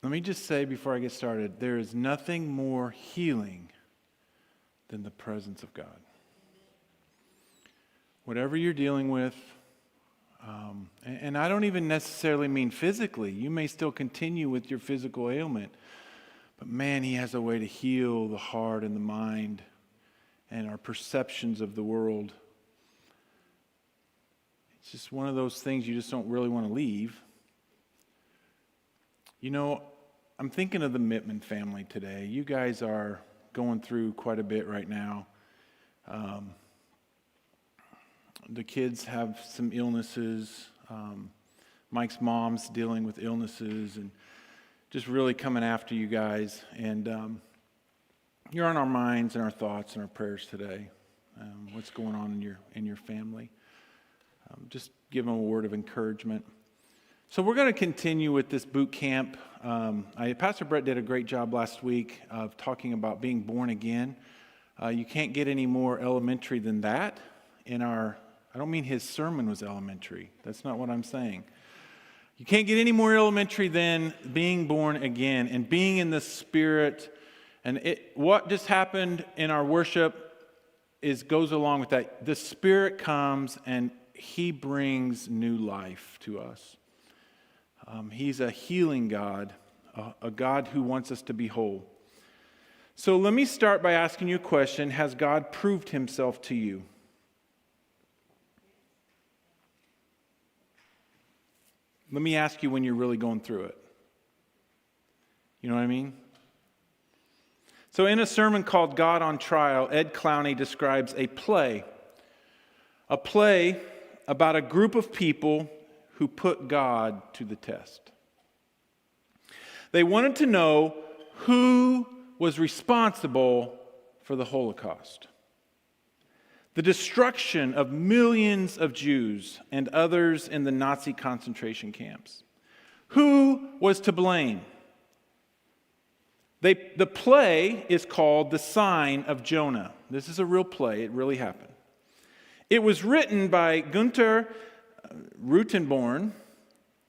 Let me just say before I get started, there is nothing more healing than the presence of God. Whatever you're dealing with, and I don't even necessarily mean physically. You may still continue with your physical ailment, but man, He has a way to heal the heart and the mind and our perceptions of the world. It's just one of those things you just don't really want to leave. You know, I'm thinking of the Mittman family today. You guys are going through quite a bit right now. The kids have some illnesses. Mike's mom's dealing with illnesses and just really coming after you guys. And you're on our minds and our thoughts and our prayers today. What's going on in your family? Just give them a word of encouragement. So we're going to continue with this boot camp. Pastor Brett did a great job last week of talking about being born again. You can't get any more elementary than that. I don't mean his sermon was elementary. That's not what I'm saying. You can't get any more elementary than being born again and being in the Spirit. And what just happened in our worship goes along with that. The Spirit comes and He brings new life to us. He's a healing God, a God who wants us to be whole. So let me start by asking you a question. Has God proved Himself to you? Let me ask you when you're really going through it. You know what I mean? So in a sermon called God on Trial, Ed Clowney describes a play about a group of people who put God to the test. They wanted to know who was responsible for the Holocaust, the destruction of millions of Jews and others in the Nazi concentration camps. Who was to blame? The play is called The Sign of Jonah. This is a real play. It really happened. It was written by Gunther Rutenborn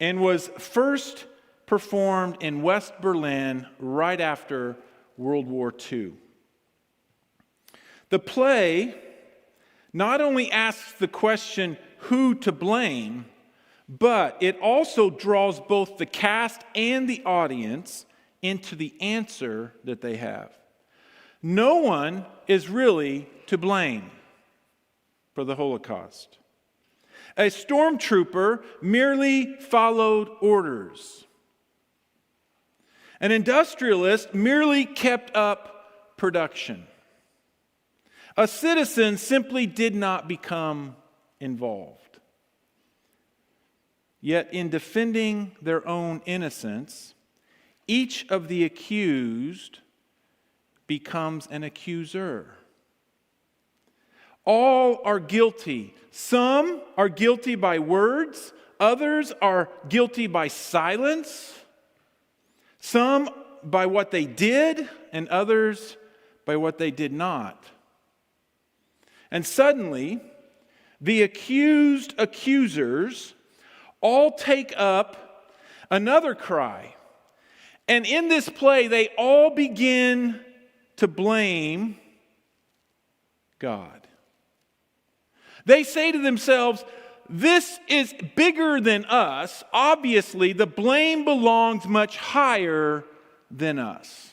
and was first performed in West Berlin right after World War II. The play not only asks the question, who to blame, but it also draws both the cast and the audience into the answer that they have. No one is really to blame for the Holocaust. A stormtrooper merely followed orders. An industrialist merely kept up production. A citizen simply did not become involved. Yet in defending their own innocence, each of the accused becomes an accuser. All are guilty. Some are guilty by words. Others are guilty by silence. Some by what they did, and others by what they did not. And suddenly, the accused accusers all take up another cry. And in this play, they all begin to blame God. They say to themselves, this is bigger than us. Obviously, the blame belongs much higher than us.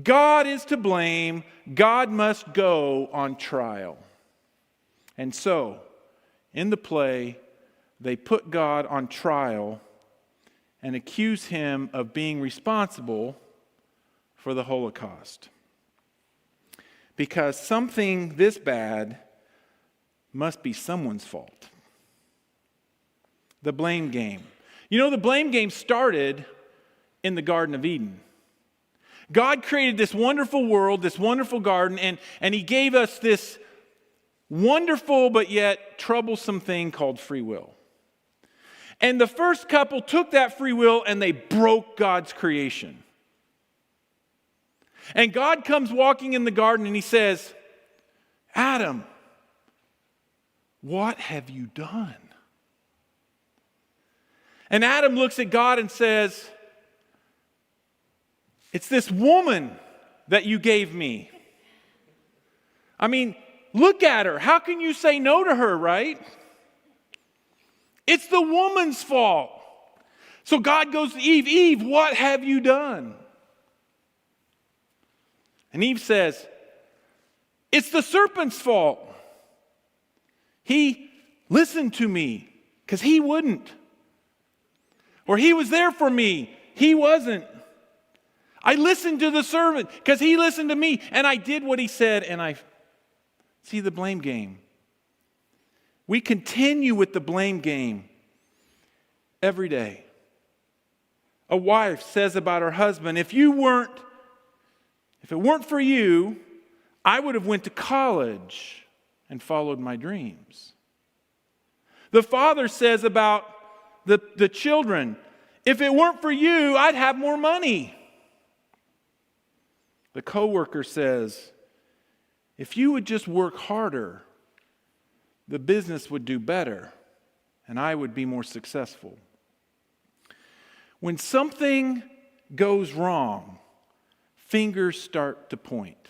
God is to blame. God must go on trial. And so, in the play, they put God on trial and accuse Him of being responsible for the Holocaust. Because something this bad must be someone's fault. The blame game. You know, the blame game started in the Garden of Eden. God created this wonderful world, this wonderful garden, and He gave us this wonderful but yet troublesome thing called free will. And the first couple took that free will and they broke God's creation. And God comes walking in the garden and He says, Adam, what have you done? And Adam looks at God and says, It's this woman that you gave me. I mean, look at her. How can you say no to her, right? It's the woman's fault. So God goes to Eve, Eve, what have you done? And Eve says, it's the serpent's fault. He listened to me because he wouldn't. Or he was there for me. He wasn't. I listened to the servant because he listened to me and I did what he said, and I see the blame game. We continue with the blame game every day. A wife says about her husband, if it weren't for you, I would have went to college and followed my dreams. The father says about the children, if it weren't for you, I'd have more money. The coworker says, if you would just work harder, the business would do better and I would be more successful. When something goes wrong, fingers start to point.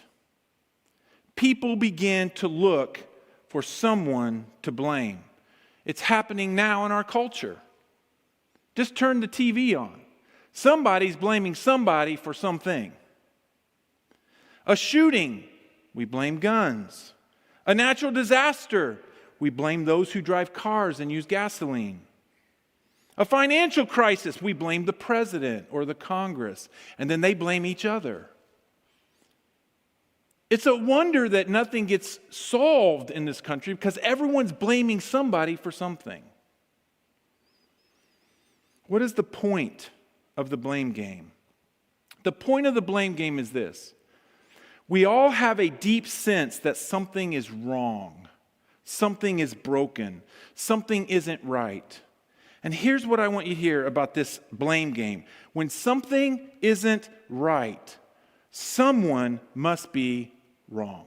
People begin to look for someone to blame. It's happening now in our culture. Just turn the TV on. Somebody's blaming somebody for something. A shooting, we blame guns. A natural disaster, we blame those who drive cars and use gasoline. A financial crisis, we blame the president or the Congress, and then they blame each other. It's a wonder that nothing gets solved in this country because everyone's blaming somebody for something. What is the point of the blame game? The point of the blame game is this. We all have a deep sense that something is wrong, something is broken, something isn't right. And here's what I want you to hear about this blame game. When something isn't right, someone must be wrong.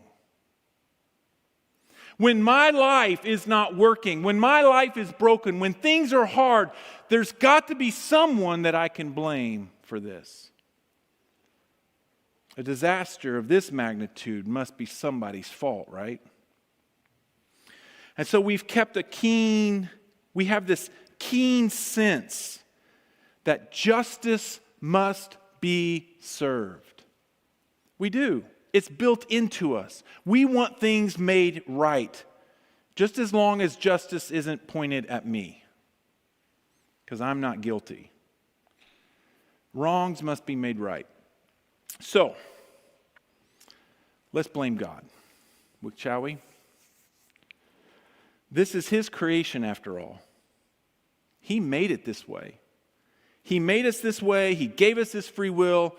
When my life is not working, when my life is broken, when things are hard, there's got to be someone that I can blame for this. A disaster of this magnitude must be somebody's fault, right? And so we have this keen sense that justice must be served. We do. It's built into us. We want things made right, just as long as justice isn't pointed at me, because I'm not guilty. Wrongs must be made right. So, let's blame God, shall we? This is His creation after all. He made it this way. He made us this way. He gave us this free will.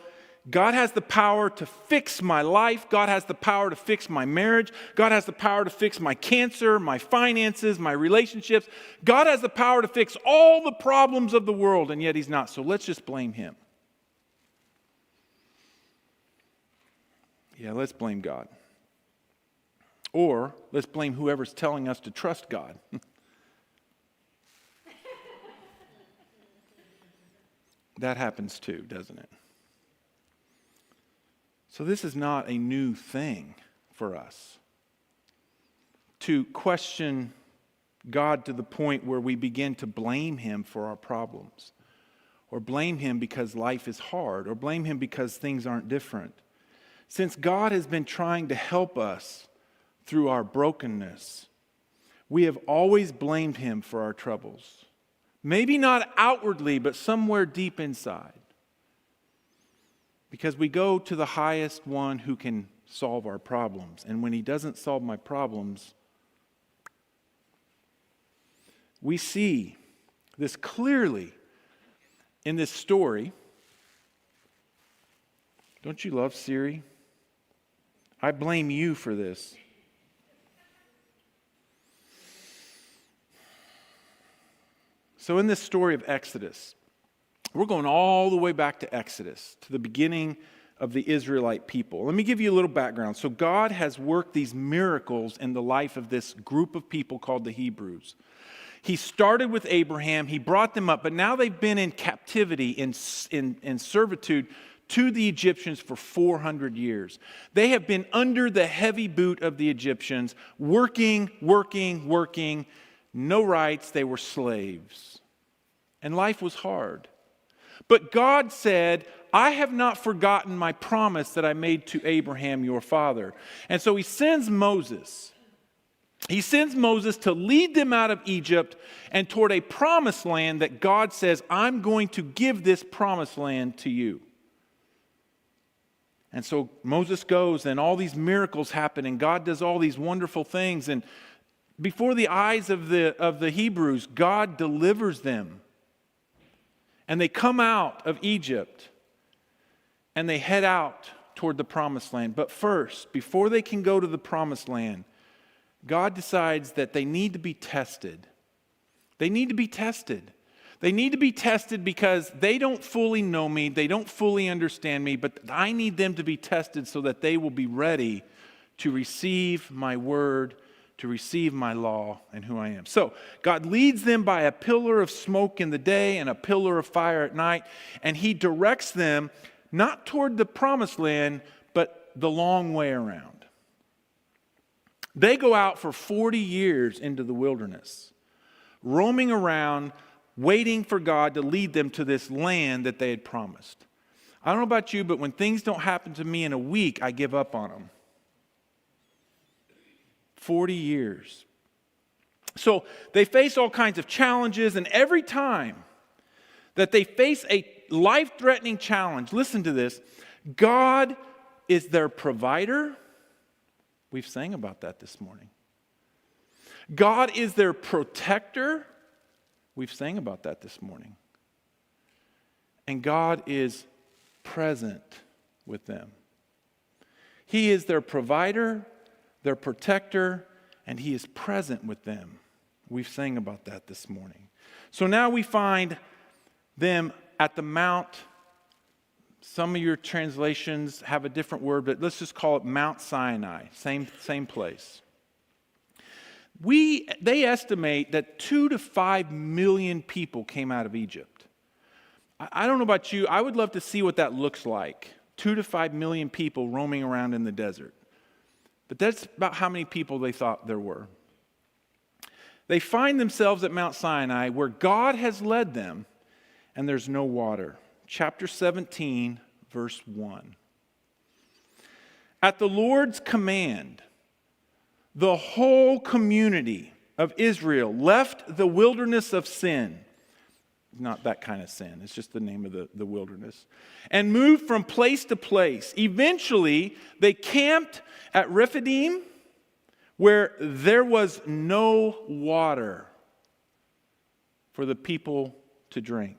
God has the power to fix my life. God has the power to fix my marriage. God has the power to fix my cancer, my finances, my relationships. God has the power to fix all the problems of the world, and yet He's not. So let's just blame Him. Yeah, let's blame God. Or let's blame whoever's telling us to trust God. That happens too, doesn't it? So this is not a new thing for us to question God to the point where we begin to blame Him for our problems, or blame Him because life is hard, or blame Him because things aren't different. Since God has been trying to help us through our brokenness, we have always blamed Him for our troubles. Maybe not outwardly, but somewhere deep inside. Because we go to the highest one who can solve our problems. And when He doesn't solve my problems, we see this clearly in this story. Don't you love Siri? I blame you for this. So in this story of Exodus, we're going all the way back to Exodus, to the beginning of the Israelite people. Let me give you a little background. So God has worked these miracles in the life of this group of people called the Hebrews. He started with Abraham, He brought them up, but now they've been in captivity, in servitude, to the Egyptians for 400 years. They have been under the heavy boot of the Egyptians, working, no rights. They were slaves. And life was hard. But God said, I have not forgotten my promise that I made to Abraham, your father. And so he sends Moses. He sends Moses to lead them out of Egypt and toward a promised land that God says, I'm going to give this promised land to you. And so Moses goes and all these miracles happen and God does all these wonderful things. And before the eyes of the Hebrews, God delivers them. And they come out of Egypt and they head out toward the promised land. But first, before they can go to the promised land, God decides that they need to be tested. They need to be tested. They need to be tested because they don't fully know me, they don't fully understand me, but I need them to be tested so that they will be ready to receive my word, to receive my law and who I am. So God leads them by a pillar of smoke in the day and a pillar of fire at night, and he directs them not toward the promised land, but the long way around. They go out for 40 years into the wilderness, roaming around, waiting for God to lead them to this land that they had promised. I don't know about you, but when things don't happen to me in a week, I give up on them. 40 years. So they face all kinds of challenges, and every time that they face a life-threatening challenge, listen to this, God is their provider. We've sang about that this morning. God is their protector. We've sang about that this morning. And God is present with them. He is their provider, their protector, and he is present with them. We've sang about that this morning. So now we find them at the Mount. Some of your translations have a different word, but let's just call it Mount Sinai. Same place. They estimate that 2 to 5 million people came out of Egypt. I don't know about you. I would love to see what that looks like. 2 to 5 million people roaming around in the desert. But that's about how many people they thought there were. They find themselves at Mount Sinai where God has led them and there's no water. Chapter 17, verse 1. At the Lord's command, the whole community of Israel left the wilderness of sin. Not that kind of sin, it's just the name of the wilderness. And moved from place to place. Eventually, they camped at Rephidim, where there was no water for the people to drink.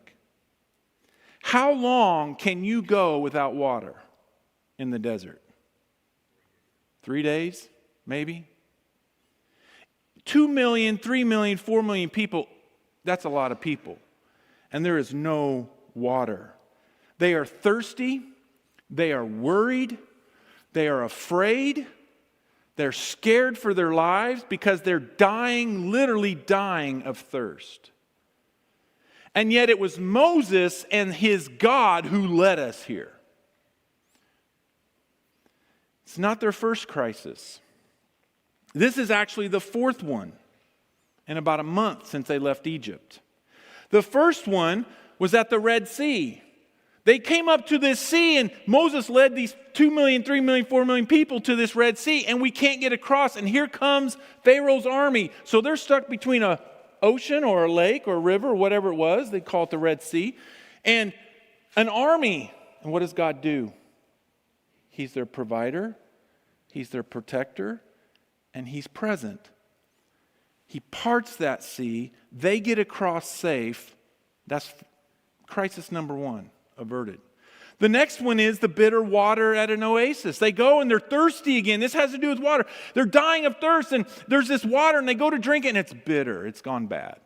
How long can you go without water in the desert? 3 days, maybe? 2 million, 3 million, 4 million people, that's a lot of people. And there is no water. They are thirsty. They are worried. They are afraid. They're scared for their lives because they're dying, literally dying of thirst. And yet it was Moses and his God who led us here. It's not their first crisis. This is actually the fourth one in about a month since they left Egypt. The first one was at the Red Sea. They came up to this sea and Moses led these 2 million, 3 million, 4 million people to this Red Sea and we can't get across. And here comes Pharaoh's army. So they're stuck between an ocean or a lake or a river or whatever it was. They call it the Red Sea. And an army. And what does God do? He's their provider. He's their protector. And he's present. He parts that sea. They get across safe. That's crisis number one, averted. The next one is the bitter water at an oasis. They go and they're thirsty again. This has to do with water. They're dying of thirst and there's this water and they go to drink it and it's bitter. It's gone bad.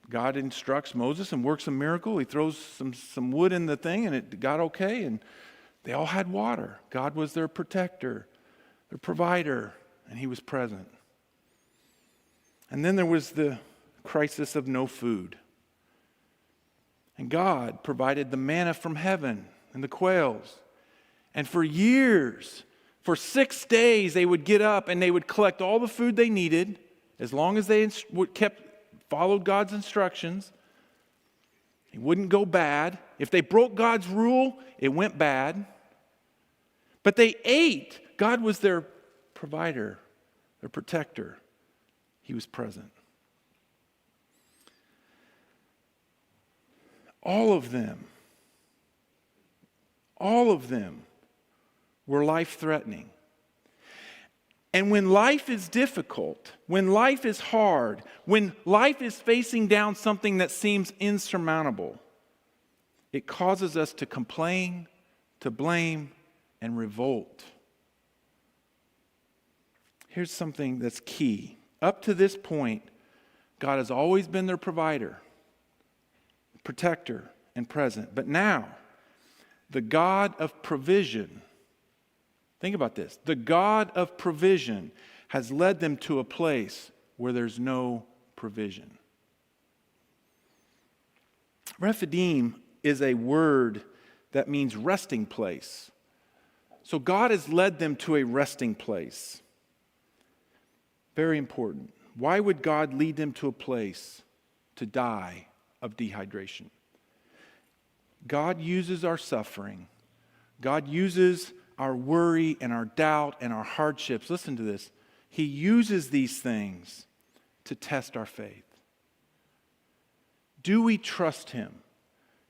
God instructs Moses and works a miracle. He throws some wood in the thing and it got okay and they all had water. God was their protector, their provider, and he was present. And then there was the crisis of no food. And God provided the manna from heaven and the quails. And for years, for 6 days, they would get up and they would collect all the food they needed, as long as they followed God's instructions. It wouldn't go bad. If they broke God's rule, it went bad. But they ate. God was their provider, their protector. He was present. All of them were life-threatening. And when life is difficult, when life is hard, when life is facing down something that seems insurmountable, it causes us to complain, to blame, and revolt. Here's something that's key. Up to this point, God has always been their provider, protector, and present. But now, the God of provision, think about this, the God of provision has led them to a place where there's no provision. Rephidim is a word that means resting place. So God has led them to a resting place. Very important. Why would God lead them to a place to die of dehydration? God uses our suffering. God uses our worry and our doubt and our hardships. Listen to this. He uses these things to test our faith. Do we trust Him?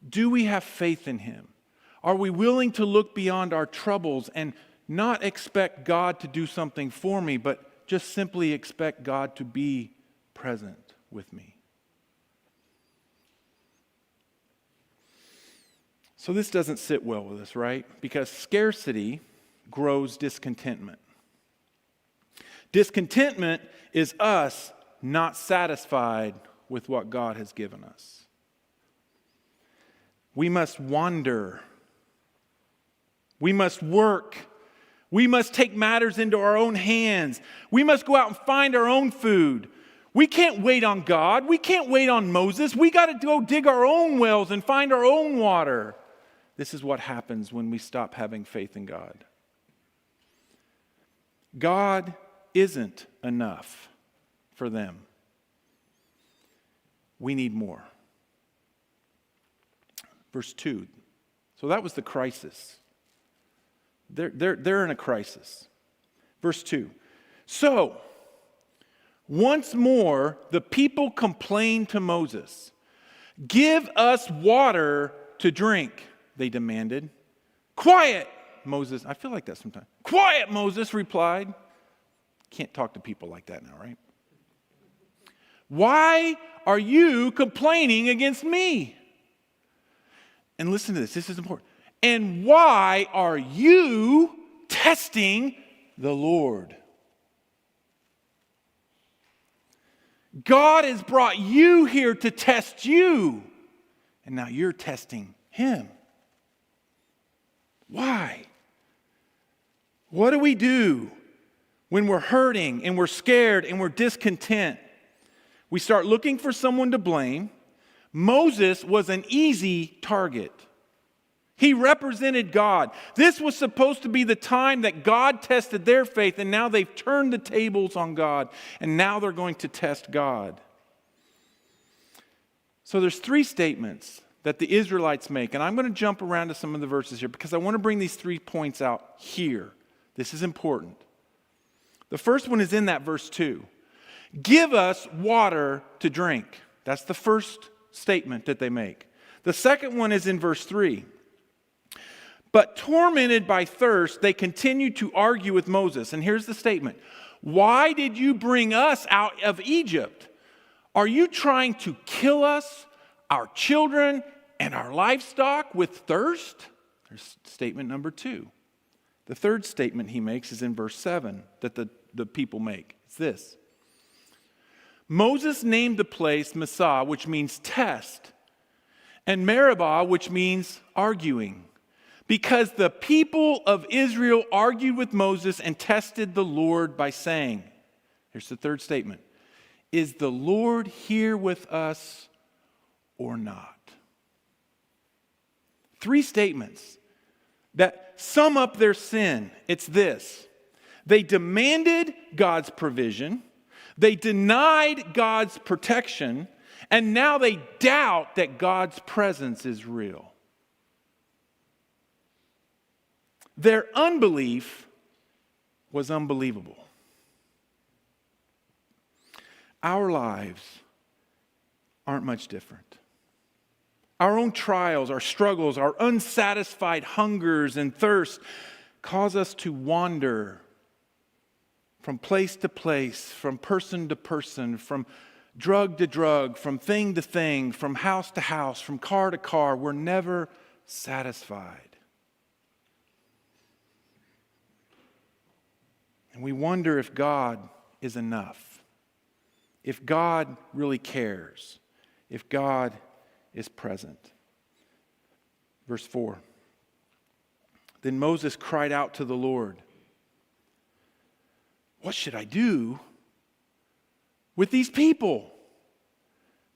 Do we have faith in Him? Are we willing to look beyond our troubles and not expect God to do something for me, but just simply expect God to be present with me? So this doesn't sit well with us, right? Because scarcity grows discontentment. Discontentment is us not satisfied with what God has given us. We must wander. We must work. We must take matters into our own hands. We must go out and find our own food. We can't wait on God. We can't wait on Moses. We got to go dig our own wells and find our own water. This is what happens when we stop having faith in God. God isn't enough for them. We need more. Verse 2. So that was the crisis. They're in a crisis. Verse 2. So, once more, the people complained to Moses. Give us water to drink, they demanded. Quiet, Moses. I feel like that sometimes. Quiet, Moses replied. Can't talk to people like that now, right? Why are you complaining against me? And listen to this. This is important. And why are you testing the Lord? God has brought you here to test you. And now you're testing Him. Why? What do we do when we're hurting and we're scared and we're discontent? We start looking for someone to blame. Moses was an easy target. He represented God. This was supposed to be the time that God tested their faith, and now they've turned the tables on God, and now they're going to test God. So there's 3 statements that the Israelites make, and I'm going to jump around to some of the verses here because I want to bring these 3 points out here. This is important. The first one is in that verse 2. Give us water to drink. That's the first statement that they make. The second one is in verse 3. But tormented by thirst, they continued to argue with Moses. And here's the statement. Why did you bring us out of Egypt? Are you trying to kill us, our children, and our livestock with thirst? There's statement number 2. The third statement he makes is in verse 7 that the people make. It's this. Moses named the place Massah, which means test, and Meribah, which means arguing. Because the people of Israel argued with Moses and tested the Lord by saying, here's the third statement, is the Lord here with us or not? Three statements that sum up their sin. It's this: they demanded God's provision, they denied God's protection, and now they doubt that God's presence is real. Their unbelief was unbelievable. Our lives aren't much different. Our own trials, our struggles, our unsatisfied hungers and thirsts cause us to wander from place to place, from person to person, from drug to drug, from thing to thing, from house to house, from car to car. We're never satisfied. And we wonder if God is enough, if God really cares, if God is present. Verse 4. Then Moses cried out to the Lord, "What should I do with these people?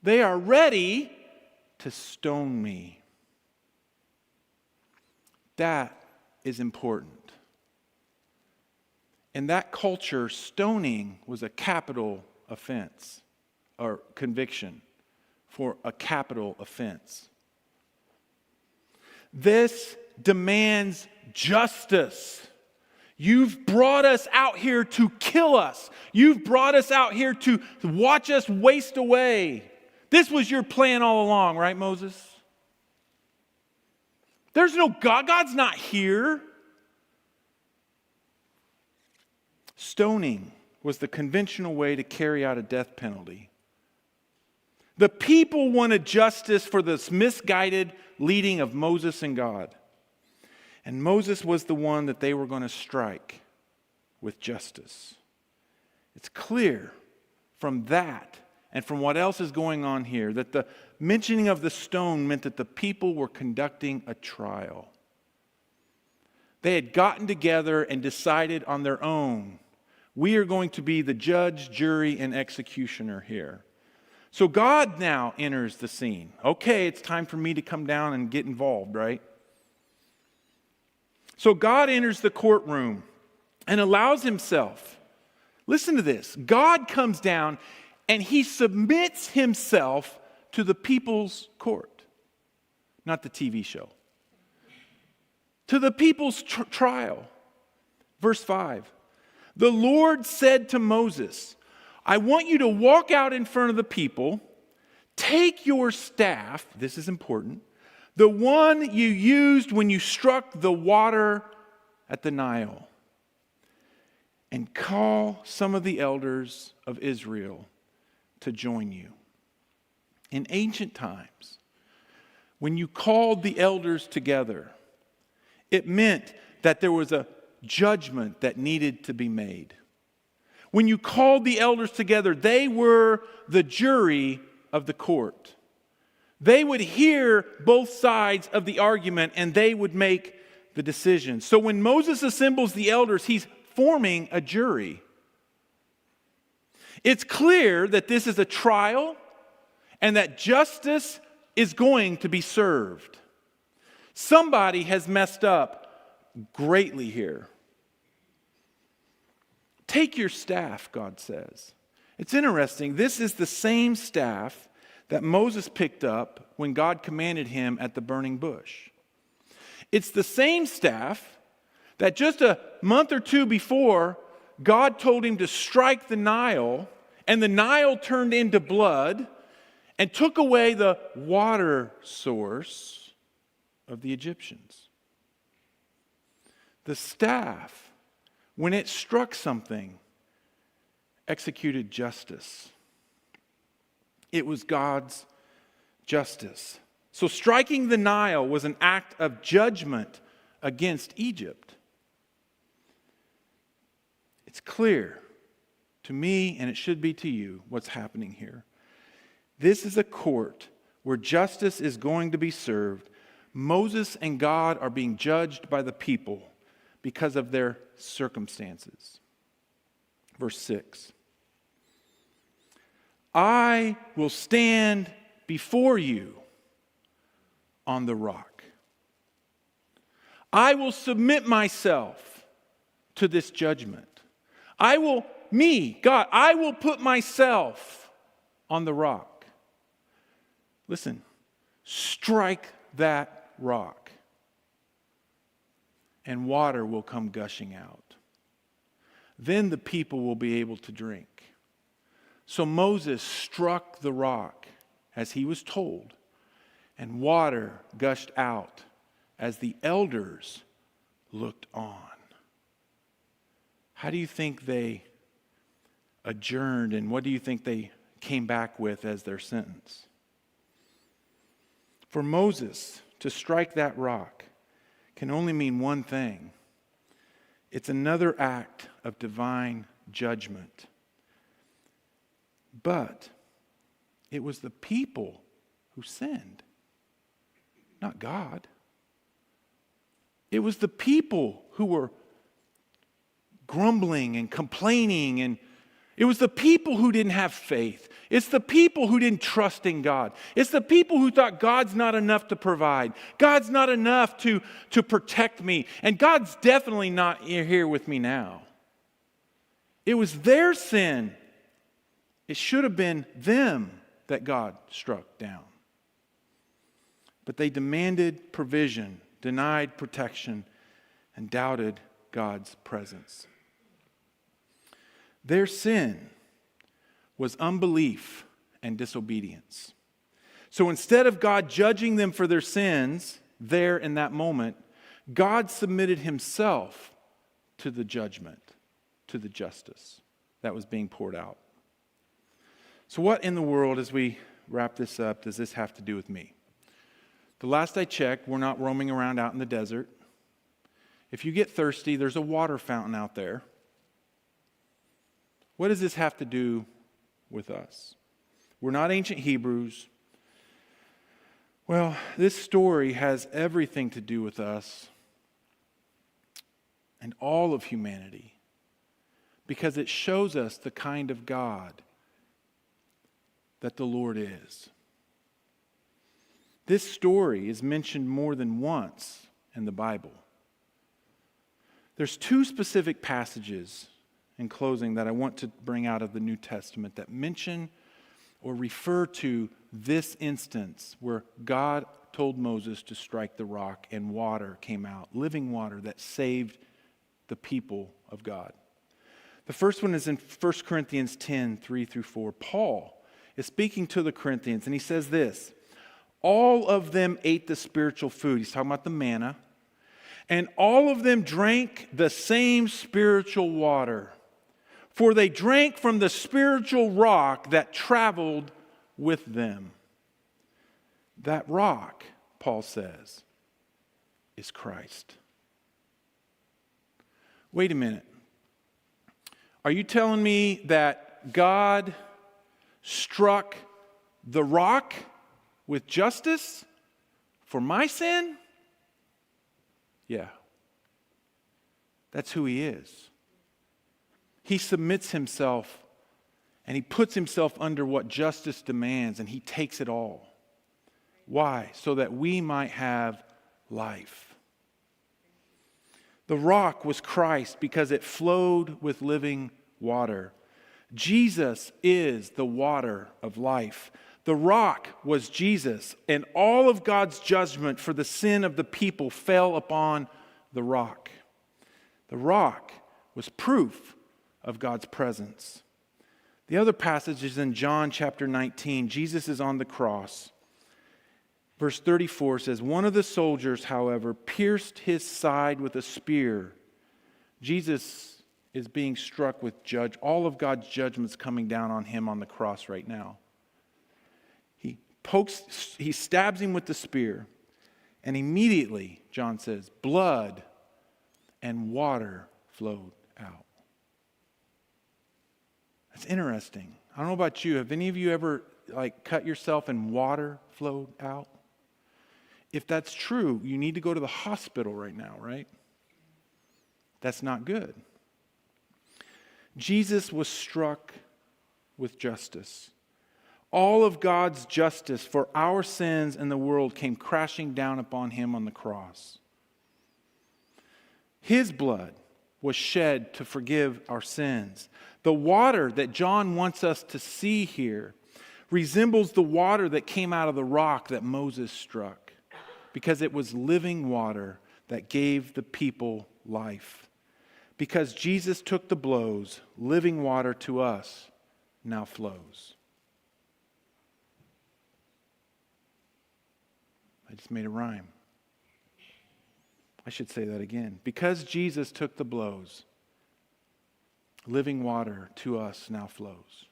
They are ready to stone me." That is important. In that culture, stoning was a capital offense or conviction for a capital offense. This demands justice. You've brought us out here to kill us. You've brought us out here to watch us waste away. This was your plan all along, right, Moses? There's no God. God's not here. Stoning was the conventional way to carry out a death penalty. The people wanted justice for this misguided leading of Moses and God. And Moses was the one that they were going to strike with justice. It's clear from that and from what else is going on here that the mentioning of the stone meant that the people were conducting a trial. They had gotten together and decided on their own, we are going to be the judge, jury, and executioner here. So God now enters the scene. Okay, it's time for me to come down and get involved, right? So God enters the courtroom and allows himself. Listen to this. God comes down and he submits himself to the people's court. Not the TV show. To the people's trial. Verse 5. The Lord said to Moses, I want you to walk out in front of the people, take your staff, this is important, the one you used when you struck the water at the Nile, and call some of the elders of Israel to join you. In ancient times, when you called the elders together, it meant that there was a judgment that needed to be made. When you called the elders together, they were the jury of the court. They would hear both sides of the argument and they would make the decision. So when Moses assembles the elders, he's forming a jury. It's clear that this is a trial and that justice is going to be served. Somebody has messed up greatly here. Take your staff, God says. It's interesting. This is the same staff that Moses picked up when God commanded him at the burning bush. It's the same staff that just a month or two before, God told him to strike the Nile, and the Nile turned into blood and took away the water source of the Egyptians. The staff, when it struck something, executed justice. It was God's justice. So striking the Nile was an act of judgment against Egypt. It's clear to me, and it should be to you, what's happening here. This is a court where justice is going to be served. Moses and God are being judged by the people because of their circumstances. Verse 6. I will stand before you on the rock. I will submit myself to this judgment. I will put myself on the rock. Listen, strike that rock, and water will come gushing out. Then the people will be able to drink. So Moses struck the rock as he was told, and water gushed out as the elders looked on. How do you think they adjourned, and what do you think they came back with as their sentence? For Moses to strike that rock can only mean one thing. It's another act of divine judgment. But it was the people who sinned, not God. It was the people who were grumbling and complaining, and it was the people who didn't have faith. It's the people who didn't trust in God. It's the people who thought God's not enough to provide. God's not enough to protect me. And God's definitely not here with me now. It was their sin. It should have been them that God struck down. But they demanded provision, denied protection, and doubted God's presence. Their sin was unbelief and disobedience. So instead of God judging them for their sins there in that moment, God submitted himself to the judgment, to the justice that was being poured out. So what in the world, as we wrap this up, does this have to do with me? The last I checked, we're not roaming around out in the desert. If you get thirsty, there's a water fountain out there. What does this have to do with us? We're not ancient Hebrews. Well, this story has everything to do with us and all of humanity because it shows us the kind of God that the Lord is. This story is mentioned more than once in the Bible. There's two specific passages in closing that I want to bring out of the New Testament that mention or refer to this instance where God told Moses to strike the rock and water came out, living water that saved the people of God. The first one is in 1 Corinthians 10, 3-4. Paul is speaking to the Corinthians and he says this, all of them ate the spiritual food. He's talking about the manna. And all of them drank the same spiritual water. For they drank from the spiritual rock that traveled with them. That rock, Paul says, is Christ. Wait a minute. Are you telling me that God struck the rock with justice for my sin? Yeah. That's who he is. He submits himself and he puts himself under what justice demands and he takes it all. Why? So that we might have life. The rock was Christ because it flowed with living water. Jesus is the water of life. The rock was Jesus, and all of God's judgment for the sin of the people fell upon the rock. The rock was proof of God's presence. The other passage is in John chapter 19. Jesus is on the cross. Verse 34 says, one of the soldiers, however, pierced his side with a spear. Jesus is being struck with all of God's judgments coming down on him on the cross right now. He stabs him with the spear, and immediately, John says, blood and water flowed out. That's interesting. I don't know about you. Have any of you ever cut yourself and water flowed out? If that's true, you need to go to the hospital right now, right? That's not good. Jesus was struck with justice. All of God's justice for our sins in the world came crashing down upon him on the cross. His blood was shed to forgive our sins. The water that John wants us to see here resembles the water that came out of the rock that Moses struck, because it was living water that gave the people life. Because Jesus took the blows, living water to us now flows. I just made a rhyme. I should say that again. Because Jesus took the blows, living water to us now flows.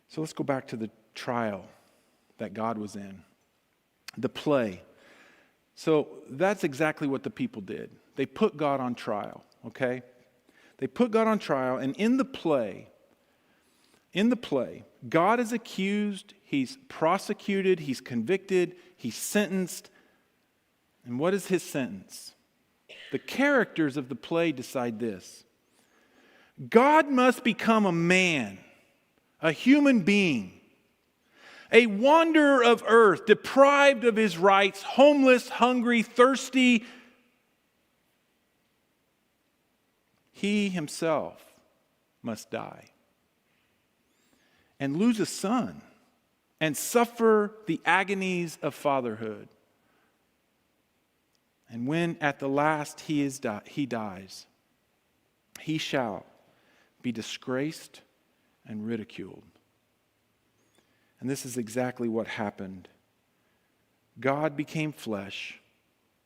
So let's go back to the trial that God was in. The play. So that's exactly what the people did. They put God on trial, okay? They put God on trial, and in the play, God is accused, He's prosecuted, He's convicted, He's sentenced. And what is His sentence? The characters of the play decide this. God must become a man, a human being, a wanderer of earth, deprived of his rights, homeless, hungry, thirsty. He himself must die and lose a son and suffer the agonies of fatherhood. And when at the last he dies, he shall be disgraced and ridiculed. And this is exactly what happened. God became flesh.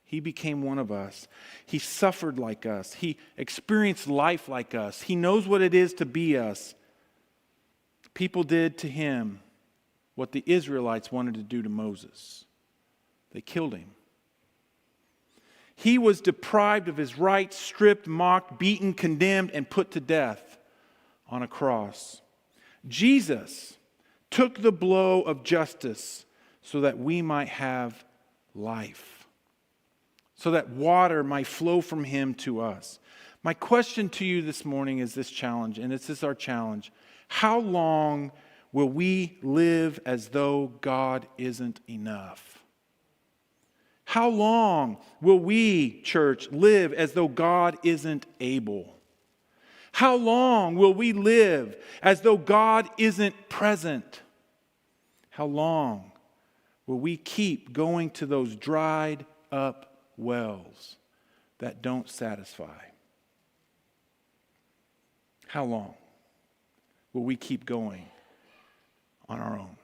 He became one of us. He suffered like us. He experienced life like us. He knows what it is to be us. People did to him what the Israelites wanted to do to Moses. They killed him. He was deprived of his rights, stripped, mocked, beaten, condemned, and put to death on a cross. Jesus took the blow of justice so that we might have life, so that water might flow from him to us. My question to you this morning is this challenge, and this is our challenge. How long will we live as though God isn't enough? How long will we, church, live as though God isn't able? How long will we live as though God isn't present? How long will we keep going to those dried up wells that don't satisfy? How long will we keep going on our own?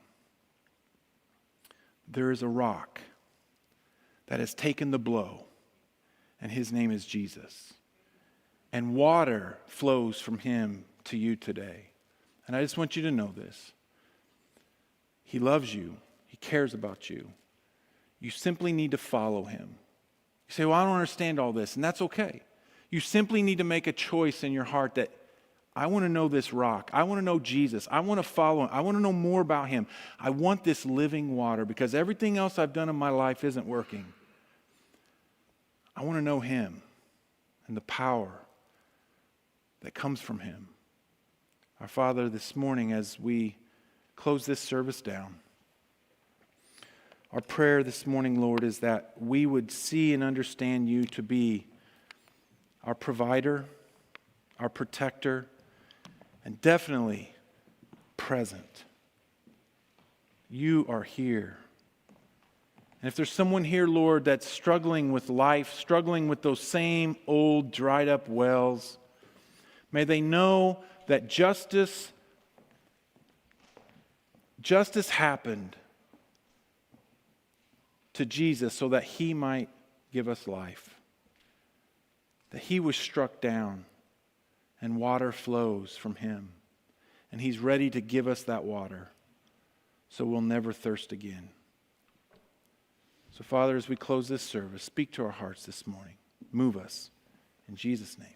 There is a rock that has taken the blow, and his name is Jesus. And water flows from him to you today. And I just want you to know this. He loves you. He cares about you. You simply need to follow him. You say, well, I don't understand all this, and that's okay. You simply need to make a choice in your heart that I want to know this rock. I want to know Jesus. I want to follow him. I want to know more about him. I want this living water because everything else I've done in my life isn't working. I want to know him and the power that comes from him. Our Father, this morning as we close this service down, our prayer this morning, Lord, is that we would see and understand you to be our provider, our protector, and definitely present. You are here. And if there's someone here, Lord, that's struggling with life, struggling with those same old dried up wells, may they know that justice happened to Jesus so that he might give us life. That he was struck down and water flows from him. And he's ready to give us that water so we'll never thirst again. So, Father, as we close this service, speak to our hearts this morning. Move us. In Jesus' name.